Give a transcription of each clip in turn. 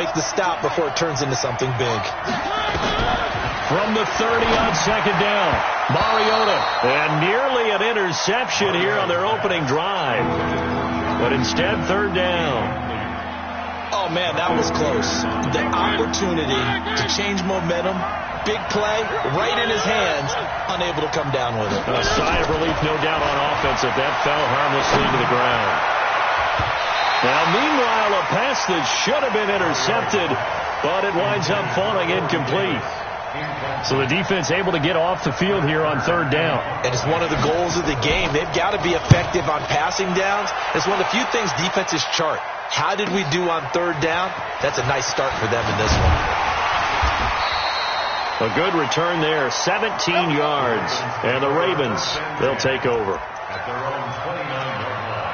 make the stop before it turns into something big. From the 30 on second down, Mariota. And nearly an interception here on their opening drive. But instead, third down. Oh, man, that was close. The opportunity to change momentum, big play, right in his hands, unable to come down with it. A sigh of relief, no doubt, on offense if that fell harmlessly to the ground. Now, meanwhile, a pass that should have been intercepted, but it winds up falling incomplete. So the defense able to get off the field here on third down. And it's one of the goals of the game. They've got to be effective on passing downs. It's one of the few things defenses chart. How did we do on third down? That's a nice start for them in this one. A good return there, 17 yards. And the Ravens, they'll take over. At their own 29-yard line.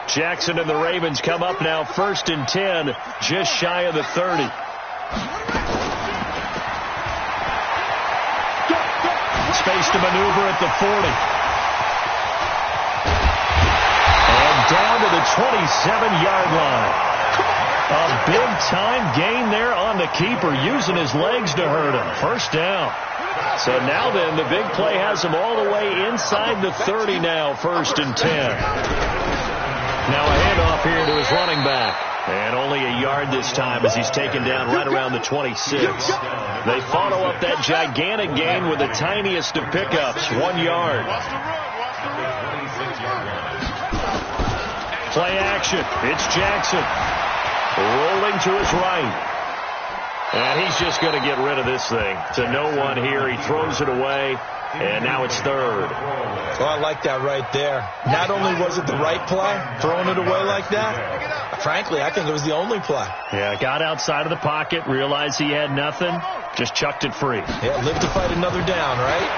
Jackson and the Ravens come up now, 1st and 10, just shy of the 30. Space to maneuver at the 40. And down to the 27-yard line. A big-time gain there on the keeper, using his legs to hurt him. First down. So now then, the big play has him all the way inside the 30 now, 1st and 10. Now a handoff here to his running back. And only a yard this time as he's taken down right around the 26. They follow up that gigantic gain with the tiniest of pickups, 1 yard. Play action. It's Jackson. Rolling to his right. And he's just going to get rid of this thing. To no one here. He throws it away. And now it's third. Oh, I like that right there. Not only was it the right play, throwing it away like that, frankly, I think it was the only play. Yeah, got outside of the pocket, realized he had nothing, just chucked it free. Yeah, live to fight another down, right?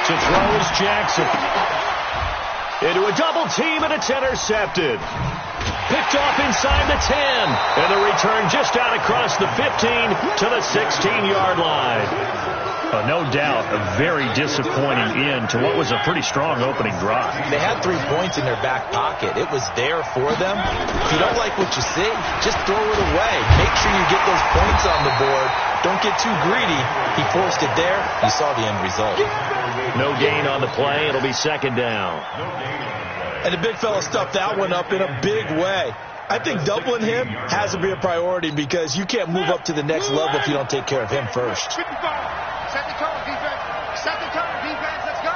To throw is Jackson. Into a double team, and it's intercepted. Picked off inside the 10. And the return just out across the 15 to the 16-yard line. No doubt a very disappointing end to what was a pretty strong opening drive. They had 3 points in their back pocket. It was there for them. If you don't like what you see, just throw it away. Make sure you get those points on the board. Don't get too greedy. He forced it there. You saw the end result. No gain on the play. It'll be second down. And the big fella stuffed that one up in a big way. I think doubling him has to be a priority because you can't move up to the next level if you don't take care of him first. Set the tone, defense. Set the tone, defense. Let's go.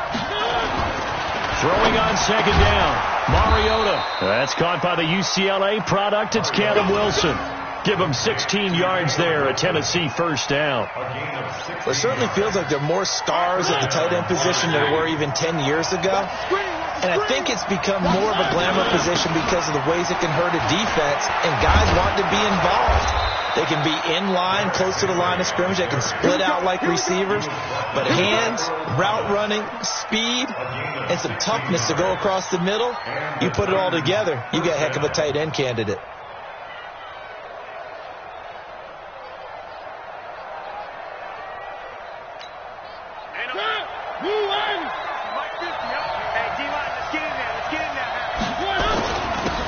Throwing on second down. Mariota. That's caught by the UCLA product. It's Caleb Wilson. Give him 16 yards there. A Tennessee first down. Well, it certainly feels like there are more stars at the tight end position than there were even 10 years ago. And I think it's become more of a glamour position because of the ways it can hurt a defense, and guys want to be involved. They can be in line, close to the line of scrimmage. They can split out like receivers. But hands, route running, speed, and some toughness to go across the middle, you put it all together, you get a heck of a tight end candidate.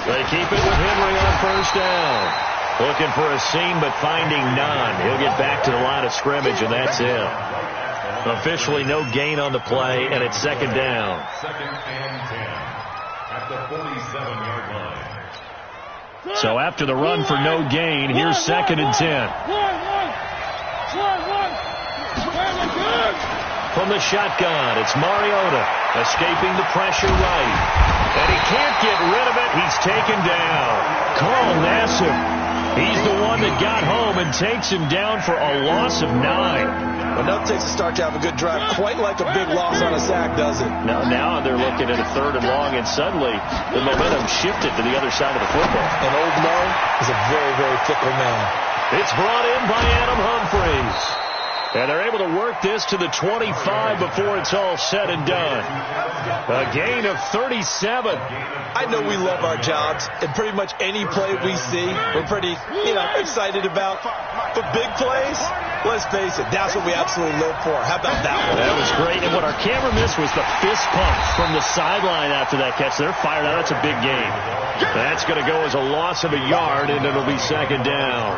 They keep it with Henry on first down. Looking for a seam, but finding none. He'll get back to the line of scrimmage, and that's it. Officially no gain on the play, and it's second down. Second and 10 at the 47-yard line. So after the run for no gain, here's second and 10. From the shotgun, it's Mariota escaping the pressure right. And he can't get rid of it. He's taken down. Carl Nassib. He's the one that got home and takes him down for a loss of 9. Well, now it takes a start to have a good drive, quite like a big loss on a sack, does it? Now they're looking at a third and long, and suddenly the momentum shifted to the other side of the football. And Old Mo is a very, very fickle man. It's brought in by Adam Humphries. And they're able to work this to the 25 before it's all said and done. A gain of 37. I know we love our jobs, and pretty much any play we see, we're pretty, excited about. But big plays, let's face it, that's what we absolutely live for. How about that one? That was great. And what our camera missed was the fist pump from the sideline after that catch. They're fired out. That's a big gain. That's going to go as a loss of a yard, and it'll be second down.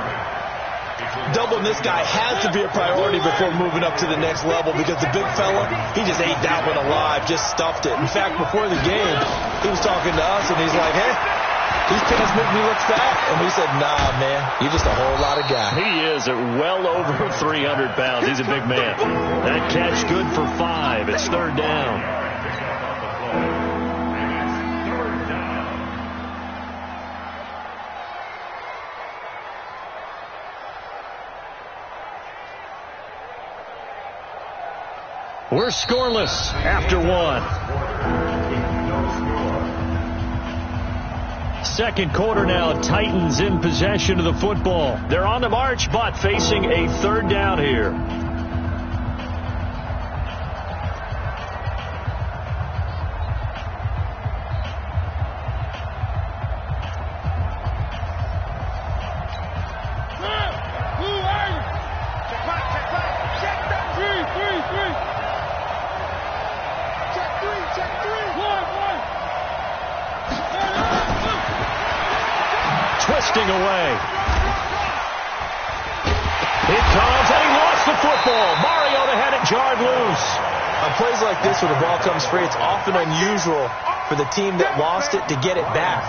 Doubling this guy has to be a priority before moving up to the next level because the big fella, he just ate that one alive, just stuffed it. In fact, before the game, he was talking to us, and he's like, hey, these pants make me look fat. And we said, nah, man, you're just a whole lot of guy. He is at well over 300 pounds. He's a big man. That catch good for 5. It's third down. We're scoreless after 1. Second quarter now, Titans in possession of the football. They're on the march, but facing a third down here. Twisting away. It comes, and he lost the football. Mariota had it jarred loose. On plays like this where the ball comes free, it's often unusual for the team that lost it to get it back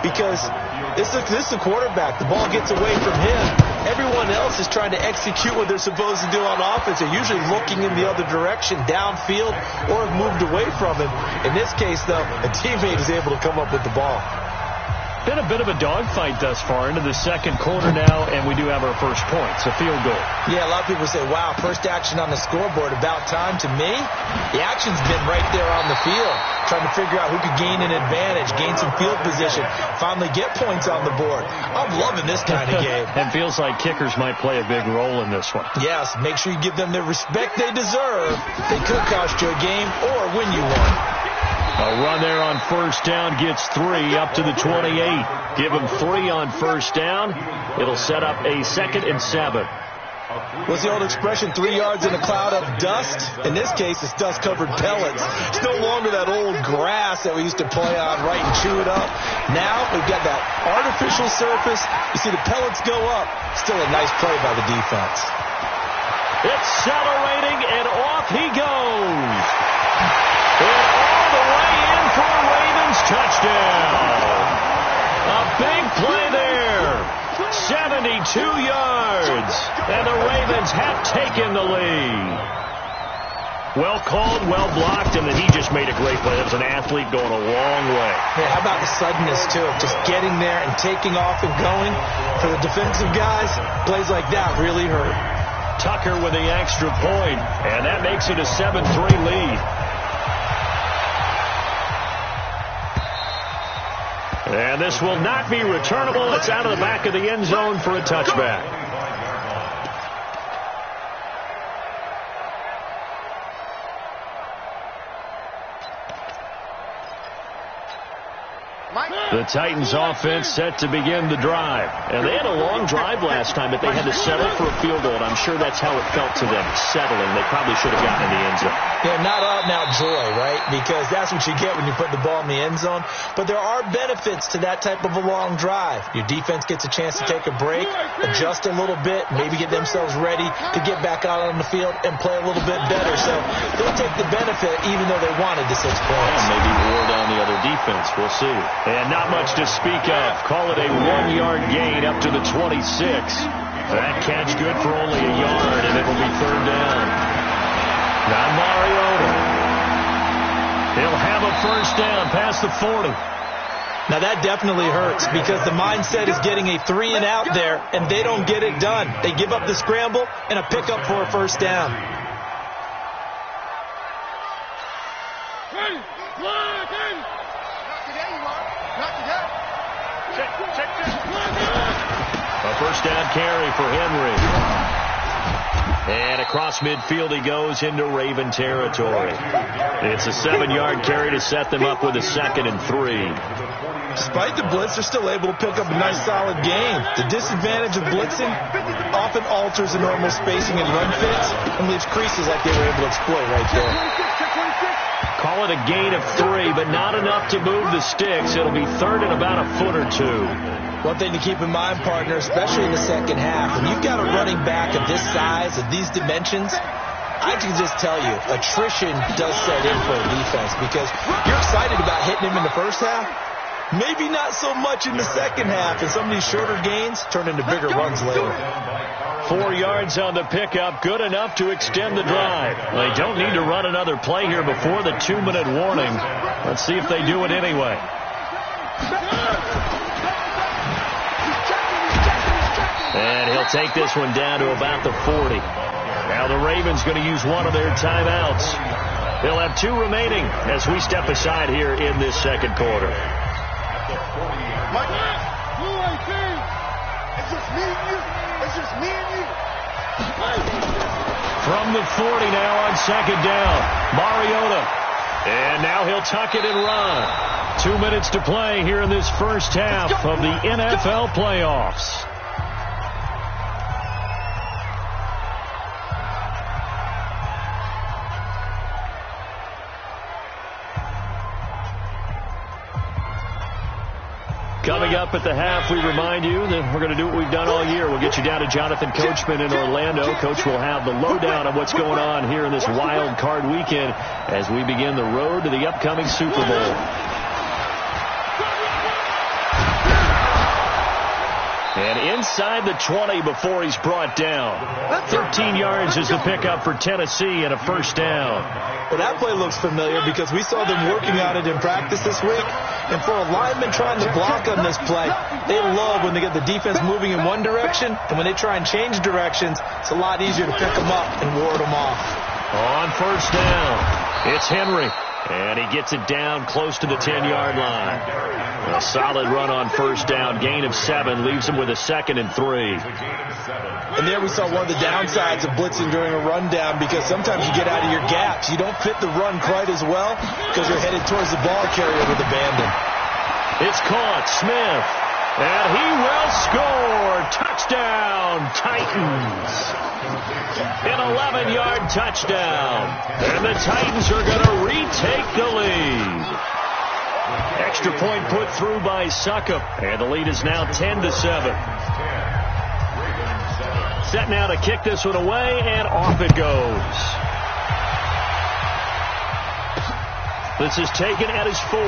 because this is the quarterback. The ball gets away from him. Everyone else is trying to execute what they're supposed to do on offense. They're usually looking in the other direction, downfield, or have moved away from him. In this case, though, a teammate is able to come up with the ball. Been a bit of a dogfight thus far into the second quarter now, and we do have our first points, a field goal. Yeah, a lot of people say, wow, first action on the scoreboard, about time. To me, the action's been right there on the field, trying to figure out who could gain an advantage, gain some field position, finally get points on the board. I'm loving this kind of game. It feels like kickers might play a big role in this one. Yes, make sure you give them the respect they deserve. They could cost you a game or win you one. A run there on first down gets 3 up to the 28. Give him 3 on first down. It'll set up a 2nd and 7. What's the old expression, 3 yards in a cloud of dust? In this case, it's dust-covered pellets. It's no longer that old grass that we used to play on, right, and chew it up. Now we've got that artificial surface. You see the pellets go up. Still a nice play by the defense. Accelerating, and off he goes. And all the way in for a Ravens touchdown. A big play there. 72 yards. And the Ravens have taken the lead. Well called, well blocked, and then he just made a great play. That was an athlete going a long way. Yeah, how about the suddenness, too, of just getting there and taking off and going? For the defensive guys, plays like that really hurt. Tucker with the extra point, and that makes it a 7-3 lead. And this will not be returnable. It's out of the back of the end zone for a touchback. The Titans offense set to begin the drive. And they had a long drive last time, but they had to settle for a field goal. And I'm sure that's how it felt to them, settling. They probably should have gotten in the end zone. Yeah, not out and out joy, right? Because that's what you get when you put the ball in the end zone. But there are benefits to that type of a long drive. Your defense gets a chance to take a break, adjust a little bit, maybe get themselves ready to get back out on the field and play a little bit better. So they'll take the benefit even though they wanted the 6 points. Yeah, maybe wore down the other defense. We'll see. And not much to speak of. Call it a 1-yard gain up to the 26. That catch good for only a yard, and it'll be third down. Now Mariota. He'll have a first down past the 40. Now that definitely hurts because the mindset is getting a 3 and out there, and they don't get it done. They give up the scramble and a pickup for a first down. A first down carry for Henry. And across midfield he goes into Raven territory. It's a 7-yard carry to set them up with a 2nd and 3. Despite the blitz, they're still able to pick up a nice solid gain. The disadvantage of blitzing often alters the normal spacing and run fits and leaves creases like they were able to exploit right there. Call it a gain of 3, but not enough to move the sticks. It'll be 3rd and about a foot or 2. One thing to keep in mind, partner, especially in the second half, when you've got a running back of this size, of these dimensions, I can just tell you, attrition does set in for a defense because you're excited about hitting him in the first half. Maybe not so much in the second half, and some of these shorter gains turn into bigger runs later. 4 yards on the pickup, good enough to extend the drive. They don't need to run another play here before the 2-minute warning. Let's see if they do it anyway. And he'll take this one down to about the 40. Now the Ravens going to use one of their timeouts. They'll have 2 remaining as we step aside here in this second quarter. From the 40 now on 2nd down, Mariota. And now he'll tuck it and run. 2 minutes to play here in this first half of the NFL playoffs. Coming up at the half, we remind you that we're going to do what we've done all year. We'll get you down to Jonathan Coachman in Orlando. Coach will have the lowdown on what's going on here in this wild card weekend as we begin the road to the upcoming Super Bowl. And inside the 20 before he's brought down. 13 yards is the pickup for Tennessee and a first down. Well, that play looks familiar because we saw them working on it in practice this week. And for a lineman trying to block on this play, they love when they get the defense moving in one direction. And when they try and change directions, it's a lot easier to pick them up and ward them off. On first down, it's Henry. And he gets it down close to the 10-yard line. A solid run on first down. Gain of 7 leaves him with a 2nd and 3. And there we saw one of the downsides of blitzing during a rundown because sometimes you get out of your gaps. You don't fit the run quite as well because you're headed towards the ball carrier with abandon. It's caught. Smith. And he will score. Touchdown, Titans. An 11-yard touchdown. And the Titans are going to retake the lead. Extra point put through by Succop. And the lead is now 10-7. Set now to kick this one away, and off it goes. This is taken at his 4.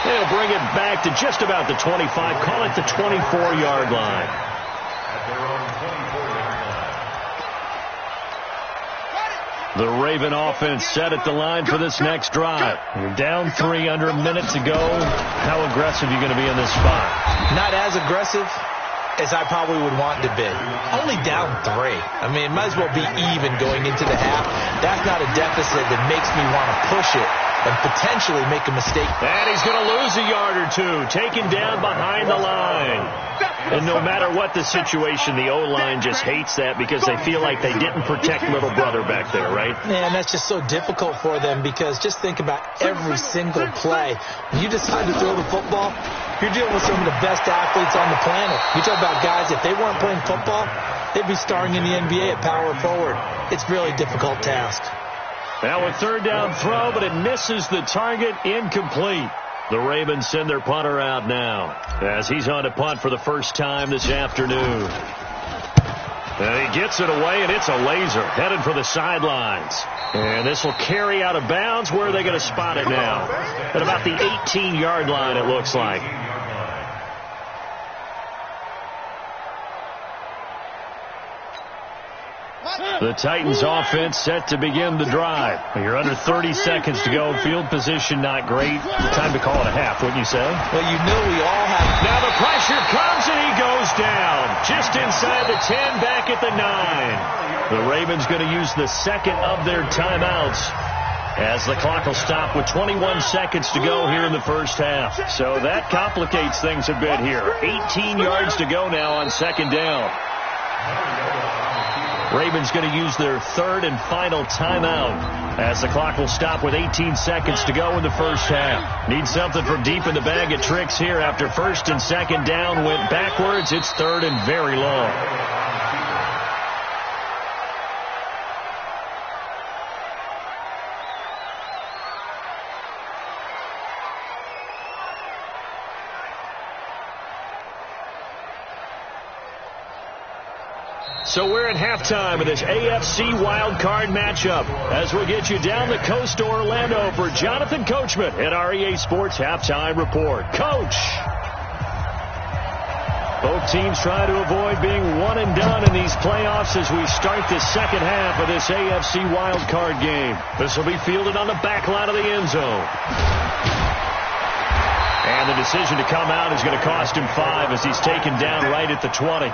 They'll bring it back to just about the 25. Call it the 24-yard line. The Raven offense set at the line for this next drive. You're down 3 under a minute to go. How aggressive are you going to be in this spot? Not as aggressive as I probably would want to be. Only down 3. I mean, it might as well be even going into the half. That's not a deficit that makes me want to push it and potentially make a mistake. And he's going to lose a yard or 2, taken down behind the line. And no matter what the situation, the O-line just hates that because they feel like they didn't protect little brother back there, right? Man, that's just so difficult for them because just think about every single play. When you decide to throw the football, you're dealing with some of the best athletes on the planet. You talk about guys, if they weren't playing football, they'd be starring in the NBA at power forward. It's a really difficult task. Now a 3rd down throw, but it misses the target, incomplete. The Ravens send their punter out now as he's on to punt for the first time this afternoon. And he gets it away, and it's a laser headed for the sidelines. And this will carry out of bounds. Where are they going to spot it now? At about the 18-yard line, it looks like. The Titans offense set to begin the drive. You're under 30 seconds to go. Field position not great. Time to call it a half, wouldn't you say? Well, you know we all have. Now the pressure comes and he goes down. Just inside the 10, back at the 9. The Ravens going to use the 2nd of their timeouts. as the clock will stop with 21 seconds to go here in the first half. So that complicates things a bit here. 18 yards to go now on second down. Ravens going to use their third and final timeout as the clock will stop with 18 seconds to go in the first half. Need something from deep in the bag of tricks here after first and second down went backwards. It's third and very long. So we're at halftime of this AFC wildcard matchup as we'll get you down the coast to Orlando for Jonathan Coachman at our EA Sports Halftime Report. Coach! Both teams try to avoid being one and done in these playoffs as we start the second half of this AFC wildcard game. This will be fielded on the back line of the end zone. And the decision to come out is going to cost him 5 as he's taken down right at the 20.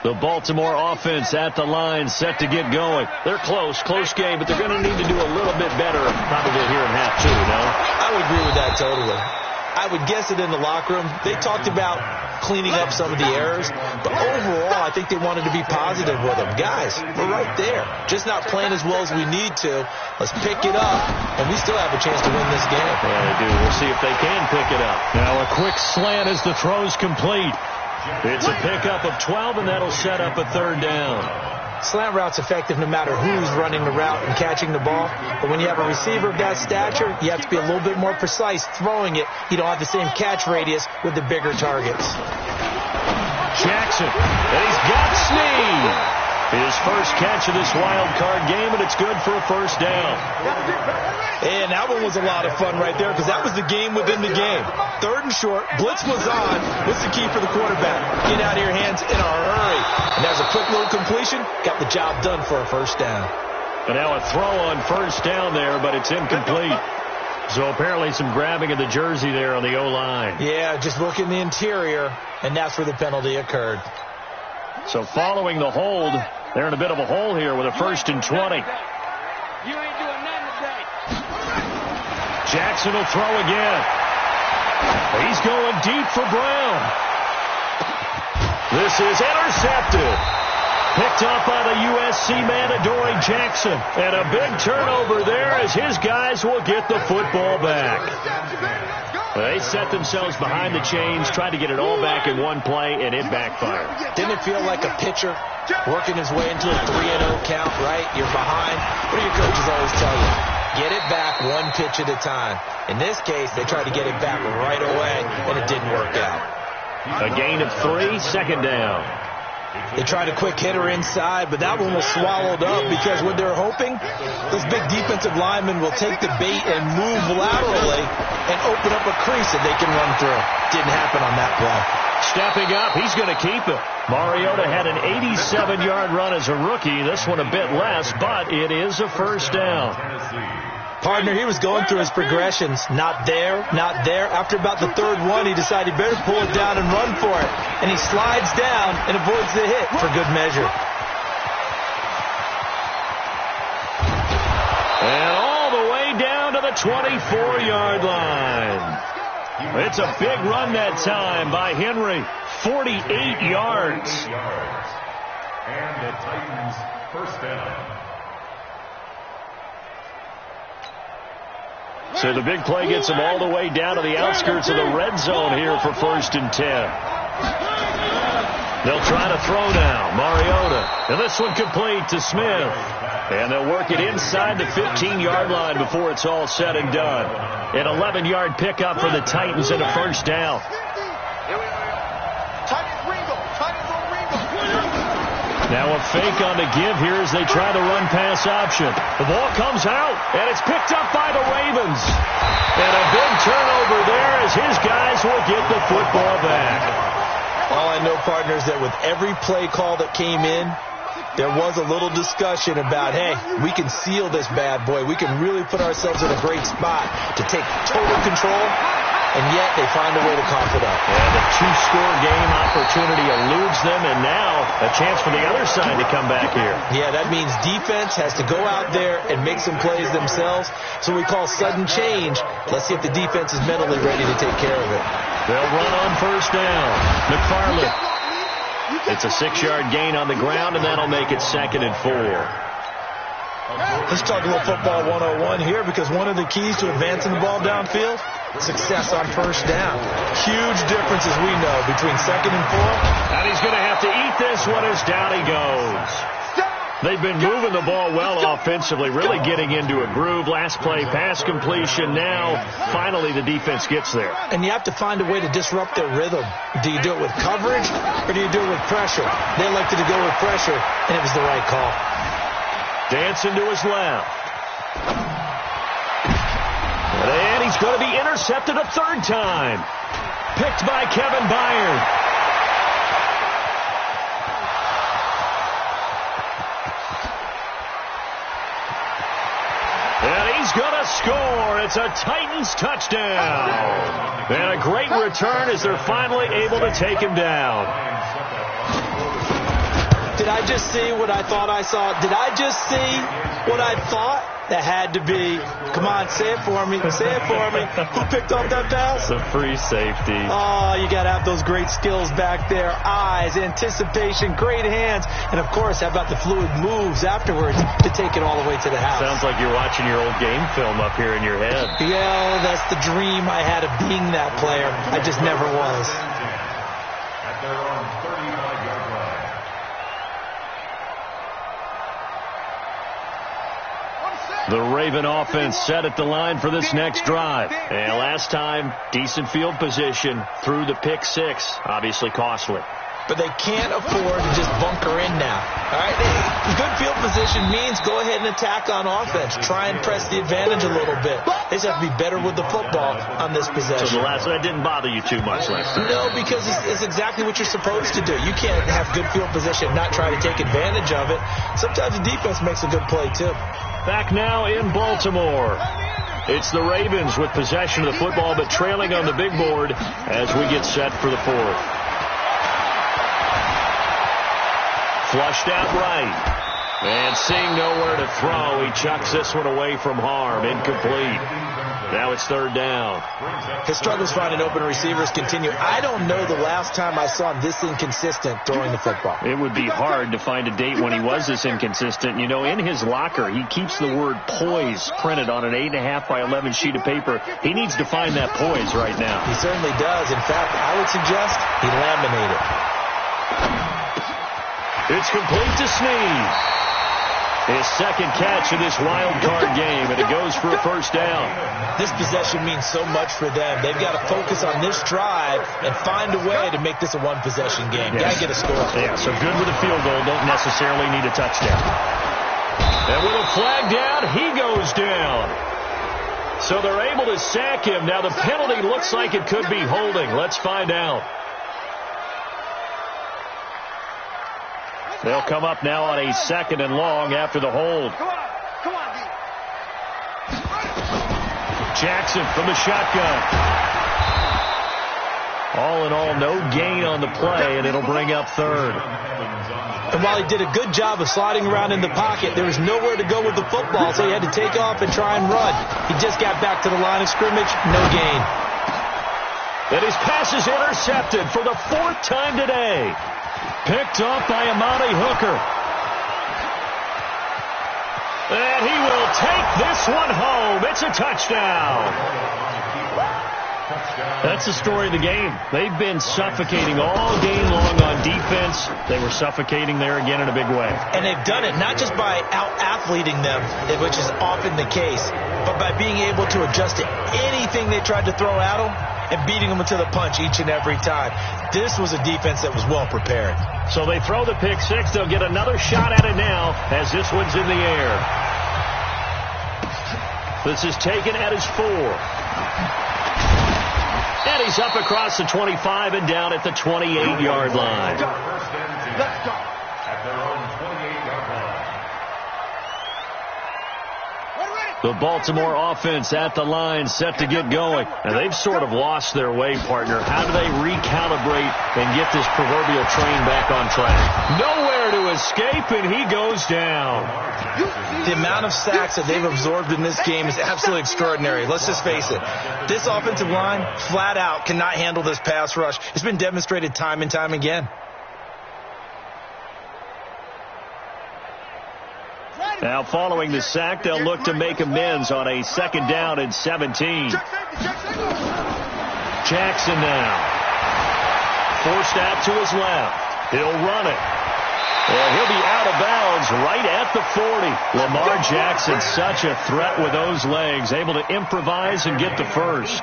The Baltimore offense at the line, set to get going. They're close game, but they're going to need to do a little bit better probably here in half two, no? I would agree with that totally. I would guess it in the locker room. They talked about cleaning up some of the errors, but overall, I think they wanted to be positive with them. Guys, we're right there. Just not playing as well as we need to. Let's pick it up, and we still have a chance to win this game. Yeah, they do. We'll see if they can pick it up. Now a quick slant as the throw's complete. It's a pickup of 12, and that'll set up a third down. Slant route's effective no matter who's running the route and catching the ball. But when you have a receiver of that stature, you have to be a little bit more precise throwing it. You don't have the same catch radius with the bigger targets. Jackson, and he's got Snead. His first catch of this wild card game, and it's good for a first down. And that one was a lot of fun right there because that was the game within the game. Third and short, blitz was on. What's the key for the quarterback? Get out of your hands in a hurry. And there's a quick little completion. Got the job done for a first down. And now a throw on first down there, but it's incomplete. So apparently some grabbing of the jersey there on the O-line. Yeah, just look in the interior, and that's where the penalty occurred. So following the hold, they're in a bit of a hole here with a first and 20. You ain't doing nothing today. Jackson will throw again. He's going deep for Brown. This is intercepted. Picked up by the USC man, Adoree Jackson. And a big turnover there as his guys will get the football back. They set themselves behind the chains, tried to get it all back in one play, and it backfired. Didn't it feel like a pitcher working his way into a 3-0 count, right? You're behind. What do your coaches always tell you? Get it back one pitch at a time. In this case, they tried to get it back right away, and it didn't work out. A gain of 3, second down. They tried a quick hitter inside, but that one was swallowed up because what they're hoping, those big defensive linemen will take the bait and move laterally and open up a crease that they can run through. Didn't happen on that play. Stepping up, he's going to keep it. Mariota had an 87-yard run as a rookie. This one a bit less, but it is a first down. Partner, he was going through his progressions. Not there, not there. After about the third one, he decided he better pull it down and run for it. And he slides down and avoids the hit for good measure. And all the way down to the 24-yard line. It's a big run that time by Henry. 48 yards. And the Titans first down. So the big play gets them all the way down to the outskirts of the red zone here for first and 10. They'll try to throw now. Mariota. And this one complete to Smith. And they'll work it inside the 15-yard line before it's all said and done. An 11-yard pickup for the Titans and a first down. Now a fake on the give here as they try the run-pass option. The ball comes out, and it's picked up by the Ravens. And a big turnover there as his guys will get the football back. All I know, partners, that with every play call that came in, there was a little discussion about, hey, we can seal this bad boy. We can really put ourselves in a great spot to take total control, and yet they find a way to cough it up. And the two-score game opportunity eludes them, and now a chance for the other side to come back here. Yeah, that means defense has to go out there and make some plays themselves. So we call sudden change. Let's see if the defense is mentally ready to take care of it. They'll run on first down. McFarland. It's a 6-yard gain on the ground, and that'll make it 2nd and 4. Let's talk a little football 101 here, because one of the keys to advancing the ball downfield, success on first down. Huge difference, as we know, between 2nd and 4. And he's going to have to eat this one as down he goes. They've been moving the ball well offensively, really getting into a groove. Last play, pass completion. Now, finally, the defense gets there. And you have to find a way to disrupt their rhythm. Do you do it with coverage, or do you do it with pressure? They elected to go with pressure, and it was the right call. Dancing to his left. And he's going to be intercepted a 3rd time. Picked by Kevin Byard. And he's going to score. It's a Titans touchdown. And a great return as they're finally able to take him down. Did I just see what I thought I saw? Did I just see what I thought? That had to be. Come on, say it for me. Say it for me. Who picked up that pass? The free safety. Oh, you got to have those great skills back there. Eyes, anticipation, great hands. And, of course, how about the fluid moves afterwards to take it all the way to the house? Sounds like you're watching your old game film up here in your head. Yeah, that's the dream I had of being that player. I just never was. At their own 35-yard line. The Raven offense set at the line for this next drive. And last time, decent field position through the pick 6. Obviously costly. But they can't afford to just bunker in now. All right, good field position means go ahead and attack on offense. Try and press the advantage a little bit. They just have to be better with the football on this possession. So that didn't bother you too much last time? No, because it's exactly what you're supposed to do. You can't have good field position and not try to take advantage of it. Sometimes the defense makes a good play, too. Back now in Baltimore. It's the Ravens with possession of the football, but trailing on the big board as we get set for the 4th. Flushed out right. And seeing nowhere to throw, he chucks this one away from harm. Incomplete. Now it's 3rd down. His struggles finding open receivers continue. I don't know the last time I saw him this inconsistent throwing the football. It would be hard to find a date when he was this inconsistent. You know, in his locker, he keeps the word poise printed on an 8.5 by 11 sheet of paper. He needs to find that poise right now. He certainly does. In fact, I would suggest he laminate it. It's complete to Snead. His 2nd catch of this wild card game, and it goes for a 1st down. This possession means so much for them. They've got to focus on this drive and find a way to make this a one-possession game. Yes. Got to get a score. Yeah, so good with a field goal. Don't necessarily need a touchdown. And with a flag down, he goes down. So they're able to sack him. Now the penalty looks like it could be holding. Let's find out. They'll come up now on a 2nd and long after the hold. Come on, D. Jackson from the shotgun. All in all, no gain on the play, and it'll bring up 3rd. And while he did a good job of sliding around in the pocket, there was nowhere to go with the football, so he had to take off and try and run. He just got back to the line of scrimmage, no gain. And his pass is intercepted for the 4th time today. Picked off by Amani Hooker. And he will take this one home. It's a touchdown. That's the story of the game. They've been suffocating all game long on defense. They were suffocating there again in a big way. And they've done it not just by out-athleting them, which is often the case, but by being able to adjust to anything they tried to throw at them and beating them to the punch each and every time. This was a defense that was well prepared. So they throw the pick 6. They'll get another shot at it now as this one's in the air. This is taken at his 4. And he's up across the 25 and down at the 28-yard line. First and 10. At their own 28-yard The Baltimore offense at the line, set to get going. And they've sort of lost their way, partner. How do they recalibrate and get this proverbial train back on track? Nowhere to escape, and he goes down. The amount of sacks that they've absorbed in this game is absolutely extraordinary. Let's just face it. This offensive line, flat out, cannot handle this pass rush. It's been demonstrated time and time again. Now, following the sack, they'll look to make amends on a 2nd down and 17. Jackson now. Forced out to his left. He'll run it. And he'll be out of bounds right at the 40. Lamar Jackson, such a threat with those legs, able to improvise and get the first.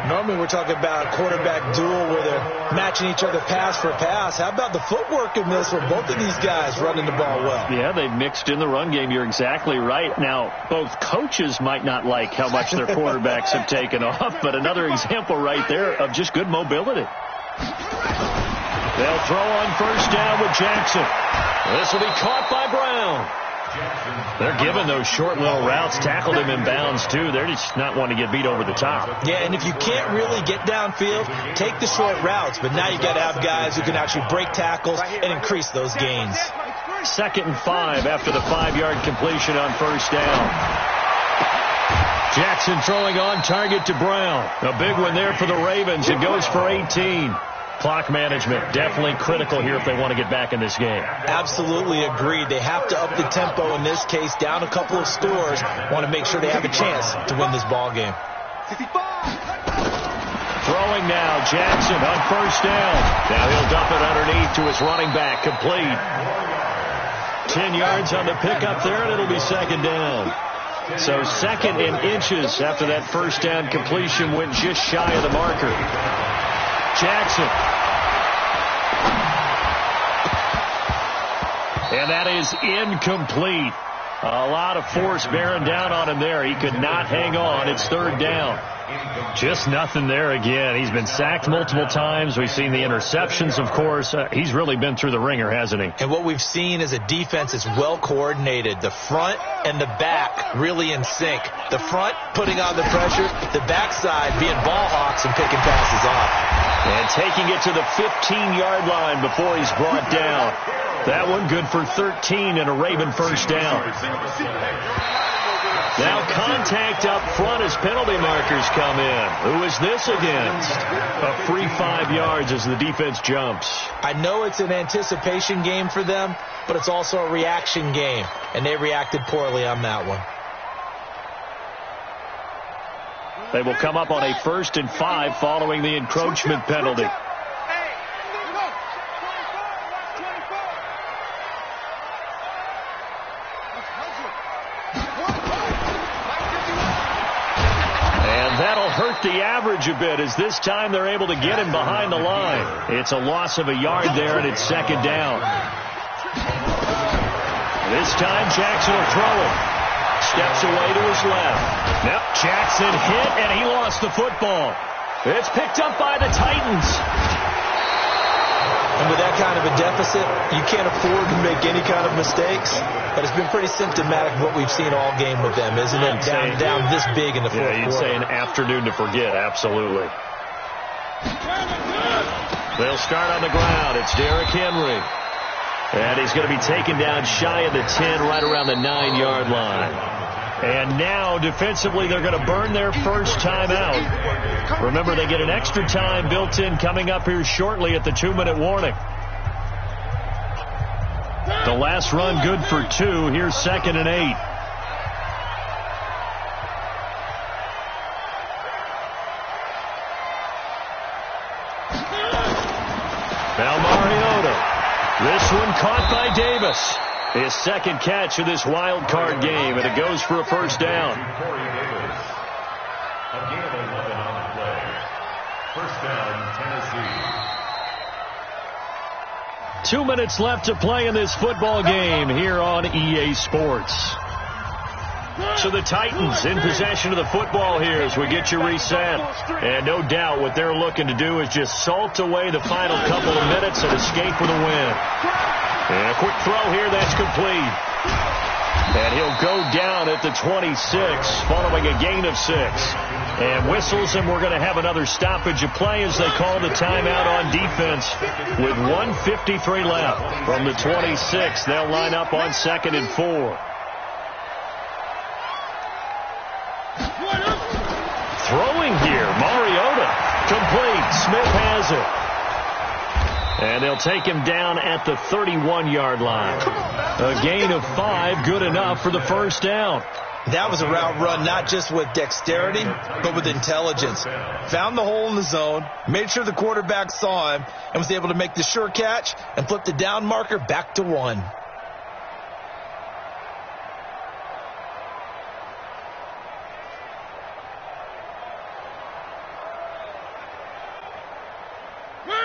Normally we're talking about a quarterback duel where they're matching each other pass for pass. How about the footwork in this for both of these guys running the ball well? Yeah, they've mixed in the run game. You're exactly right. Now, both coaches might not like how much their quarterbacks have taken off, but another example right there of just good mobility. They'll throw on 1st down with Jackson. This will be caught by Brown. They're giving those short little routes. Tackled him in bounds, too. They're just not wanting to get beat over the top. Yeah, and if you can't really get downfield, take the short routes. But now you got to have guys who can actually break tackles and increase those gains. 2nd and 5 after the 5-yard completion on 1st down. Jackson throwing on target to Brown. A big one there for the Ravens. It goes for 18. Clock management definitely critical here if they want to get back in this game. Absolutely agreed. They have to up the tempo in this case, down a couple of scores. Want to make sure they have a chance to win this ball game. Throwing now, Jackson on 1st down. Now he'll dump it underneath to his running back, complete. 10 yards on the pickup there, and it'll be 2nd down. So 2nd and inches after that 1st down completion went just shy of the marker. Jackson. And that is incomplete. A lot of force bearing down on him there. He could not hang on. It's 3rd down. Just nothing there again. He's been sacked multiple times. We've seen the interceptions, of course. He's really been through the ringer, hasn't he? And what we've seen is a defense that's well coordinated. The front and the back really in sync. The front putting on the pressure. The backside being ball hawks and picking passes off. And taking it to the 15-yard line before he's brought down. That one good for 13 and a Raven 1st down. Now contact up front as penalty markers come in. Who is this against? A free 5 yards as the defense jumps. I know it's an anticipation game for them, but it's also a reaction game, and they reacted poorly on that one. They will come up on a 1st and 5 following the encroachment penalty. That'll hurt the average a bit as this time they're able to get him behind the line. It's a loss of a yard there, and it's 2nd down. This time Jackson will throw it. Steps away to his left. Yep, Jackson hit, and he lost the football. It's picked up by the Titans. And with that kind of a deficit, you can't afford to make any kind of mistakes. But it's been pretty symptomatic of what we've seen all game with them, isn't it? Down this big in the fourth quarter. You'd say an afternoon to forget, absolutely. They'll start on the ground. It's Derrick Henry. And he's going to be taken down shy of the 10, right around the 9-yard line. And now, defensively, they're going to burn their first time out. Remember, they get an extra time built in coming up here shortly at the 2-minute warning. The last run good for 2. Here's 2nd and 8. Now Mariota. This one caught by Davis. His 2nd catch of this wild card game, and it goes for a 1st down. Again, 11 on the play. 1st down, Tennessee. 2 minutes left to play in this football game here on EA Sports. So the Titans in possession of the football here as we get you reset. And no doubt what they're looking to do is just salt away the final couple of minutes and escape with a win. And a quick throw here, that's complete. And he'll go down at the 26 following a gain of 6. And whistles, and we're going to have another stoppage of play as they call the timeout on defense with 1:53 left. From the 26, they'll line up on 2nd and 4. Throwing here, Mariota. Complete. Smith has it. And they'll take him down at the 31-yard line. A gain of 5, good enough for the first down. That was a route run not just with dexterity, but with intelligence. Found the hole in the zone, made sure the quarterback saw him, and was able to make the sure catch and flip the down marker back to 1.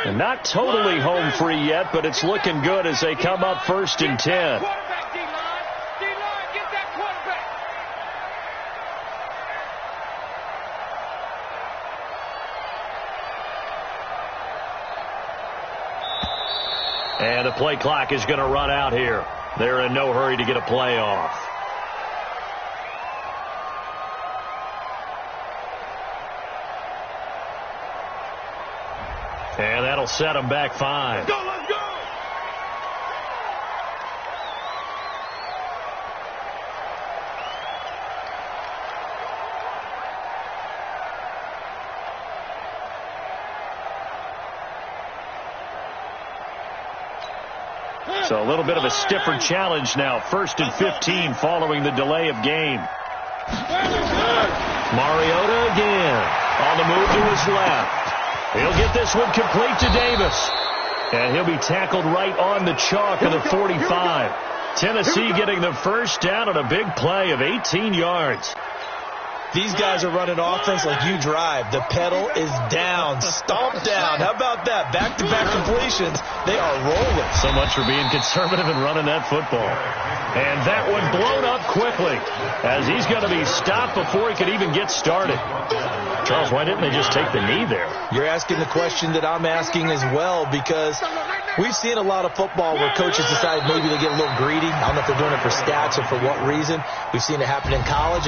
And not totally home free yet, but it's looking good as they come up 1st and 10. And the play clock is going to run out here. They're in no hurry to get a play off. And that'll set them back 5. Let's go, let's go! So a little bit of a stiffer challenge now. 1st and 15 following the delay of game. Mariota again on the move to his left. He'll get this one complete to Davis. And he'll be tackled right on the chalk of the 45. Tennessee getting the first down on a big play of 18 yards. These guys are running offense like you drive. The pedal is down, stomped down. How about that? Back-to-back completions. They are rolling. So much for being conservative and running that football. And that one blown up quickly as he's going to be stopped before he could even get started. Charles, why didn't they just take the knee there? You're asking the question that I'm asking as well, because we've seen a lot of football where coaches decide maybe they get a little greedy. I don't know if they're doing it for stats or for what reason. We've seen it happen in college.